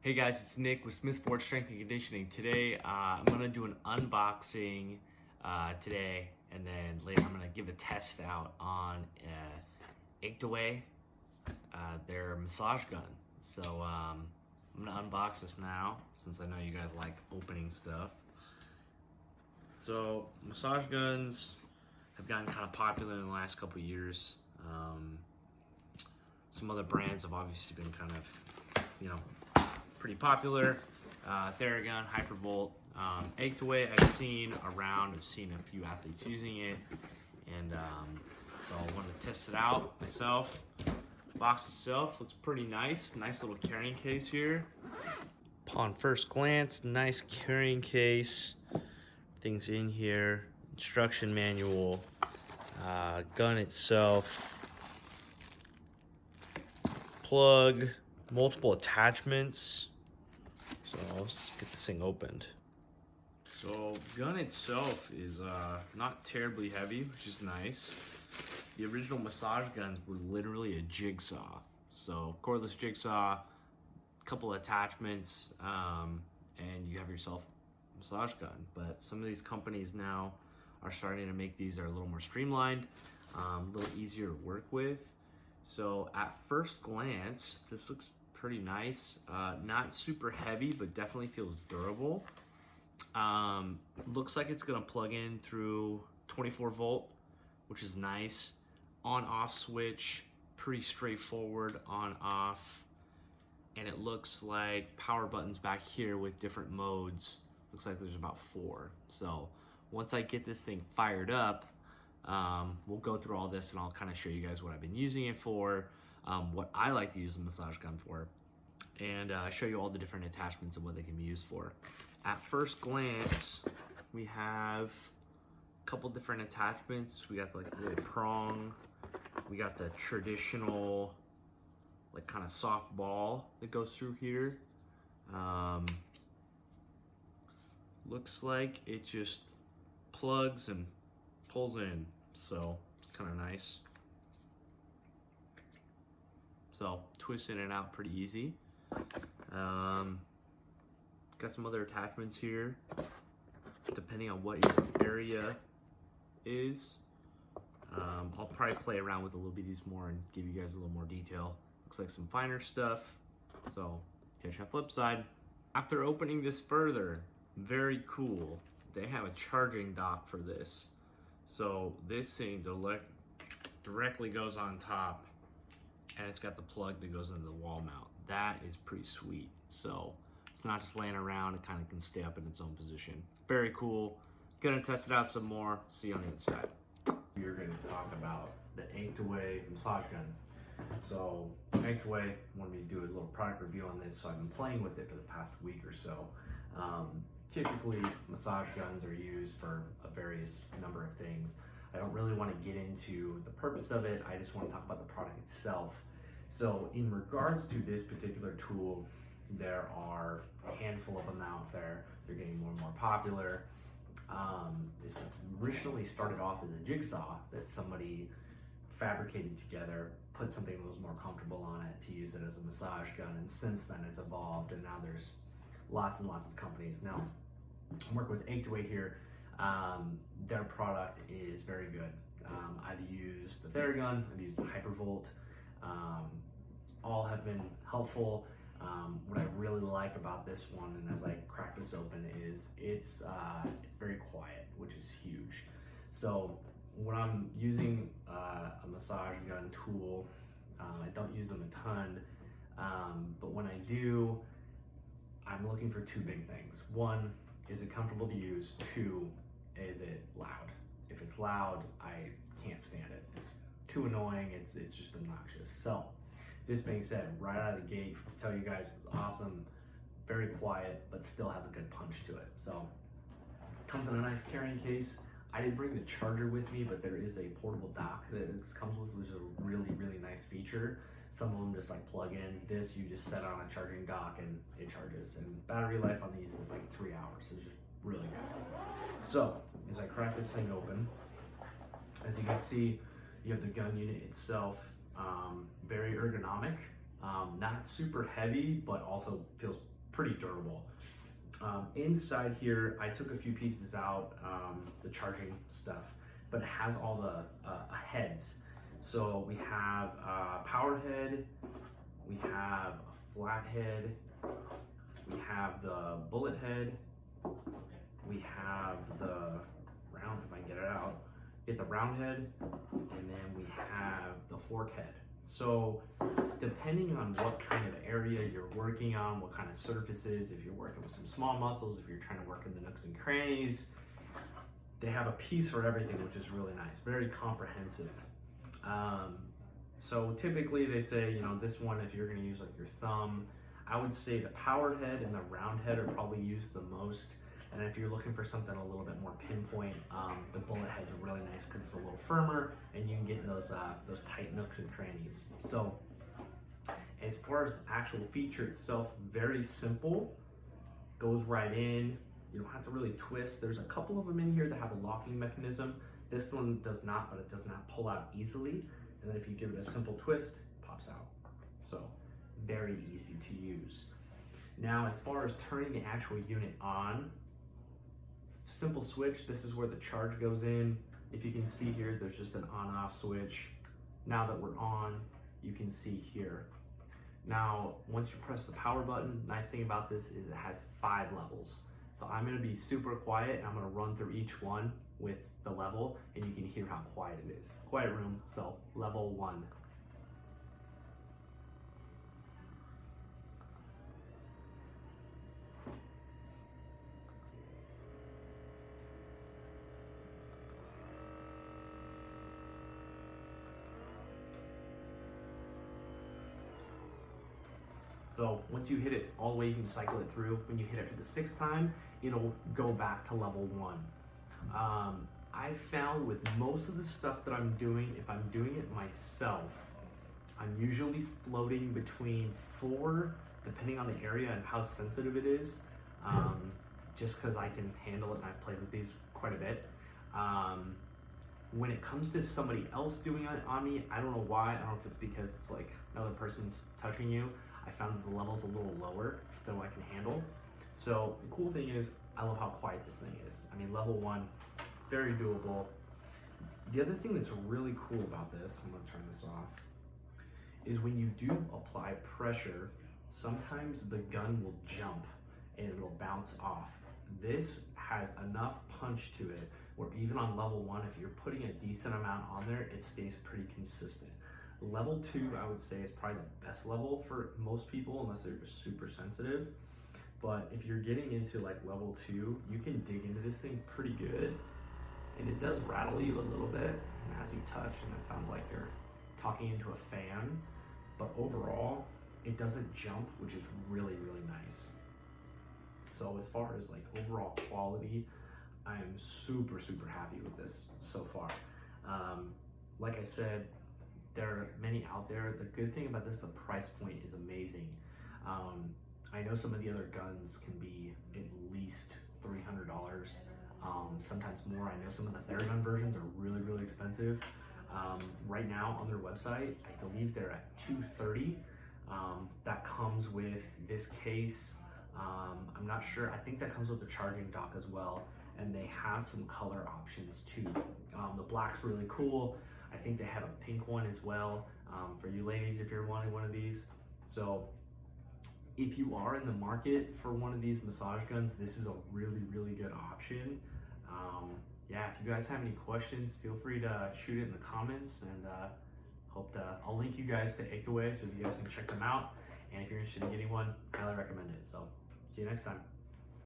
Hey guys, it's Nick with Smith Ford Strength and Conditioning. Today, I'm gonna do an unboxing today, and then later I'm gonna give a test out on Actaway, their massage gun. So I'm gonna unbox this now, since I know you guys like opening stuff. So massage guns have gotten kind of popular in the last couple of years. Some other brands have obviously been kind of, pretty popular. Theragun, Hypervolt, Actaway I've seen around. I've seen a few athletes using it, and so I wanted to test it out myself. The box itself looks pretty nice. Nice little carrying case here. Upon first glance, nice carrying case. Things in here. Instruction manual. Gun itself. Plug. Multiple attachments. So let's get this thing opened. So gun itself is not terribly heavy, which is nice. The original massage guns were literally a jigsaw. So cordless jigsaw, a couple of attachments, and you have yourself a massage gun. But some of these companies now are starting to make these that are a little more streamlined, a little easier to work with. So at first glance, this looks pretty nice. Not super heavy, but definitely feels durable. Looks like it's gonna plug in through 24 volt, which is nice. On off switch, pretty straightforward on off. And it looks like power buttons back here with different modes. Looks like there's about 4. So once I get this thing fired up, we'll go through all this and I'll kind of show you guys what I've been using it for, what I like to use the massage gun for, and show you all the different attachments and what they can be used for. At first glance, we have a couple different attachments. We got like the little prong, we got the traditional like kind of soft ball that goes through here. Looks like it just plugs and pulls in, so it's kind of nice. So twist in and out pretty easy. Got some other attachments here, depending on what your area is. I'll probably play around with a little bit of these more and give you guys a little more detail. Looks like some finer stuff, so catch you on the flip side. After opening this further, very cool, they have a charging dock for this. So this thing directly goes on top, and it's got the plug that goes into the wall mount. That is pretty sweet. So it's not just laying around, it kind of can stay up in its own position. Very cool. Gonna test it out some more, see you on the other side. We're gonna talk about the Actaway massage gun. So Actaway wanted me to do a little product review on this, so I've been playing with it for the past week or so. Typically, massage guns are used for a various number of things. I don't really want to get into the purpose of it. I just want to talk about the product itself. So in regards to this particular tool, there are a handful of them out there. They're getting more and more popular. This originally started off as a jigsaw that somebody fabricated together, put something that was more comfortable on it to use it as a massage gun, and since then it's evolved, and now there's lots and lots of companies. Now, I'm working with Actaway here. Their product is very good. I've used the Theragun, I've used the Hypervolt. All have been helpful. What I really like about this one, and as I crack this open, is it's very quiet, which is huge. So when I'm using a massage gun tool, I don't use them a ton, but when I do, I'm looking for 2 big things. 1, is it comfortable to use? 2, is it loud? If it's loud, I can't stand it. It's too annoying, it's just obnoxious. So, this being said, right out of the gate, to tell you guys, it's awesome, very quiet, but still has a good punch to it. So, comes in a nice carrying case. I didn't bring the charger with me, but there is a portable dock that this comes with, which is a really, really nice feature. Some of them just like plug in. This, you just set on a charging dock and it charges. And battery life on these is like 3 hours. So it's just really good. So, as I crack this thing open, as you can see, you have the gun unit itself, very ergonomic. Not super heavy, but also feels pretty durable. Inside here, I took a few pieces out, the charging stuff, but it has all the heads. So we have a power head, we have a flat head, we have the bullet head, we have the round, if I can get it out, get the round head, and then we have the fork head. So depending on what kind of area you're working on, what kind of surfaces, if you're working with some small muscles, if you're trying to work in the nooks and crannies, they have a piece for everything, which is really nice, very comprehensive. So typically they say, you know, this one, if you're gonna use like your thumb, I would say the power head and the round head are probably used the most. And if you're looking for something a little bit more pinpoint, the bullet heads are really nice because it's a little firmer and you can get in those tight nooks and crannies. So as far as the actual feature itself, very simple, goes right in. You don't have to really twist. There's a couple of them in here that have a locking mechanism. This one does not, but it does not pull out easily. And then if you give it a simple twist, it pops out. So very easy to use. Now, as far as turning the actual unit on, simple switch. This is where the charge goes in. If you can see here, there's just an on-off switch. Now that we're on, you can see here. Now, once you press the power button, nice thing about this is it has 5 levels. So I'm gonna be super quiet and I'm gonna run through each one with the level and you can hear how quiet it is. Quiet room, so level 1. So once you hit it all the way, you can cycle it through. When you hit it for the 6th time, it'll go back to level 1. I've found with most of the stuff that I'm doing, if I'm doing it myself, I'm usually floating between 4, depending on the area and how sensitive it is, just because I can handle it and I've played with these quite a bit. When it comes to somebody else doing it on me, I don't know why. I don't know if it's because it's like another person's touching you. I found that the level's a little lower than what I can handle. So the cool thing is, I love how quiet this thing is. I mean, level 1, very doable. The other thing that's really cool about this, I'm gonna turn this off, is when you do apply pressure, sometimes the gun will jump and it'll bounce off. This has enough punch to it where even on level 1, if you're putting a decent amount on there, it stays pretty consistent. Level 2, I would say, is probably the best level for most people, unless they're just super sensitive. But if you're getting into like level 2, you can dig into this thing pretty good. And it does rattle you a little bit as you touch, and it sounds like you're talking into a fan. But overall, it doesn't jump, which is really, really nice. So as far as like overall quality, I'm super, super happy with this so far. Like I said, there are many out there. The good thing about this, the price point is amazing. I know some of the other guns can be at least $300, sometimes more. I know some of the Theragun versions are really, really expensive. Right now on their website, I believe they're at $230. That comes with this case. I'm not sure, I think that comes with the charging dock as well. And they have some color options too. The black's really cool. I think they have a pink one as well for you ladies if you're wanting one of these. So if you are in the market for one of these massage guns, this is a really, really good option. Yeah, if you guys have any questions, feel free to shoot it in the comments, and I'll link you guys to Aktaway so you guys can check them out. And if you're interested in getting one, highly recommend it. So see you next time.